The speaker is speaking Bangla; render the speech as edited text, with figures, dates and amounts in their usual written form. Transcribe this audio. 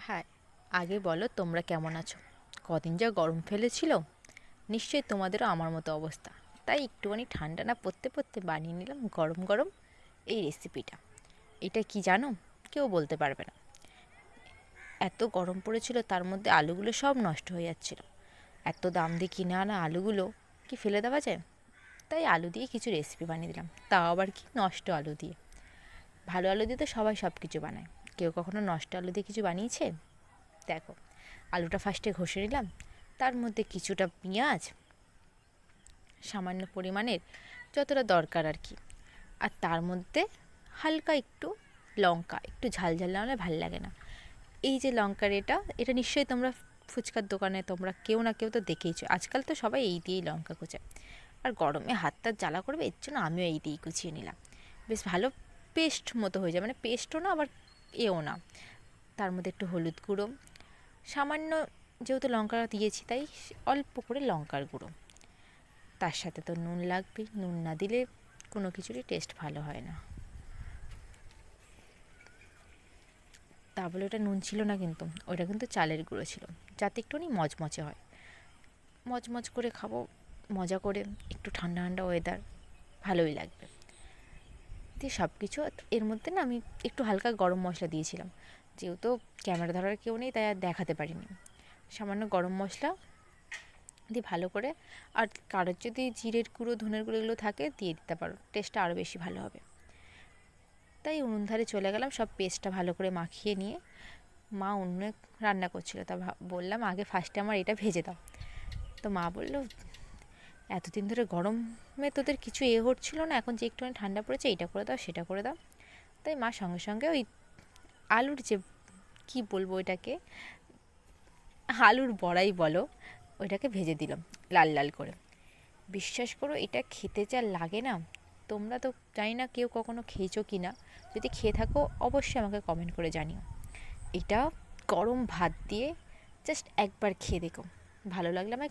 হ্যাঁ, আগে বলো তোমরা কেমন আছো? কদিন যা গরম ফেলেছিল, নিশ্চয়ই তোমাদেরও আমার মতো অবস্থা। তাই একটুখানি ঠান্ডা না পড়তে পড়তে বানিয়ে নিলাম গরম গরম এই রেসিপিটা। এটা কি জানো? কেউ বলতে পারবে না। এত গরম পড়েছিল, তার মধ্যে আলুগুলো সব নষ্ট হয়ে যাচ্ছিল। এত দাম দিয়ে কিনে আনা আলুগুলো কি ফেলে দেওয়া যায়? তাই আলু দিয়ে কিছু রেসিপি বানিয়ে দিলাম, তাও আবার কি নষ্ট আলু দিয়ে। ভালো আলু দিয়ে তো সবাই সব কিছু বানায়, কেউ কখনো নষ্ট আলু দিয়ে কিছু বানিয়েছে? দেখো, আলুটা ফার্স্টে ঘষে নিলাম, তার মধ্যে কিছুটা পেঁয়াজ, সামান্য পরিমাণের যতটা দরকার আর কি, আর তার মধ্যে হালকা একটু লঙ্কা, একটু ঝাল ঝাল না হলে ভাল লাগে না। এই যে লঙ্কার এটা এটা নিশ্চয়ই তোমরা ফুচকার দোকানে তোমরা কেউ না কেউ তো দেখেইছো, আজকাল তো সবাই এই দিয়েই লঙ্কা কুচায়। আর গরমে হাতটা জ্বালা করবে, এর জন্য আমিও এই দিয়েই কুচিয়ে নিলাম। বেশ ভালো পেস্ট মতো হয়ে যায়, মানে পেস্টও না আবার এও না। তার মধ্যে একটু হলুদ গুঁড়ো, সামান্য, যেহেতু লঙ্কা দিয়েছি তাই অল্প করে লঙ্কার গুঁড়ো। তার সাথে তো নুন লাগবেই, নুন না দিলে কোনো কিছুরই টেস্ট ভালো হয় না। তা বলে ওটা নুন ছিল না কিন্তু, ওটা কিন্তু চালের গুঁড়ো ছিল, যাতে একটুখানি মচমচে হয়, মচমচ করে খাবো মজা করে। একটু ঠান্ডা ঠান্ডা ওয়েদার, ভালোই লাগবে। দিয়ে সব কিছু এর মধ্যে না আমি একটু হালকা গরম মশলা দিয়েছিলাম, যেহেতু ক্যামেরা ধরার কেউ নেই তাই আর দেখাতে পারিনি। সামান্য গরম মশলা দিয়ে ভালো করে, আর কারোর যদি জিরের গুঁড়ো ধনের গুঁড়ো এগুলো থাকে দিয়ে দিতে পারো, টেস্টটা আরও বেশি ভালো হবে। তাই উনুন ধারে চলে গেলাম, সব পেস্টটা ভালো করে মাখিয়ে নিয়ে। মা উনুনে রান্না করছিল, তা বললাম আগে ফার্স্টে আমার এটা ভেজে দাও। তো মা বললো, এতদিন ধরে গরমে তোদের কিছু হচ্ছিল না, এখন যে একটুখানি ঠান্ডা পড়েছে এইটা করে দাও সেটা করে দাও। তাই মা সঙ্গে সঙ্গে ওই আলুর যে, কি বলবো এটাকে, আলুর বড়াই বলো, ওইটাকে ভেজে দিলাম লাল লাল করে। বিশ্বাস করো এটা খেতে যা লাগে না, তোমরা তো জানি না কেউ কখনো খেয়েছো কি না, যদি খেয়ে থাকো অবশ্যই আমাকে কমেন্ট করে জানিও। এটা গরম ভাত দিয়ে জাস্ট একবার খেয়ে দেখো, ভালো লাগলে আমায়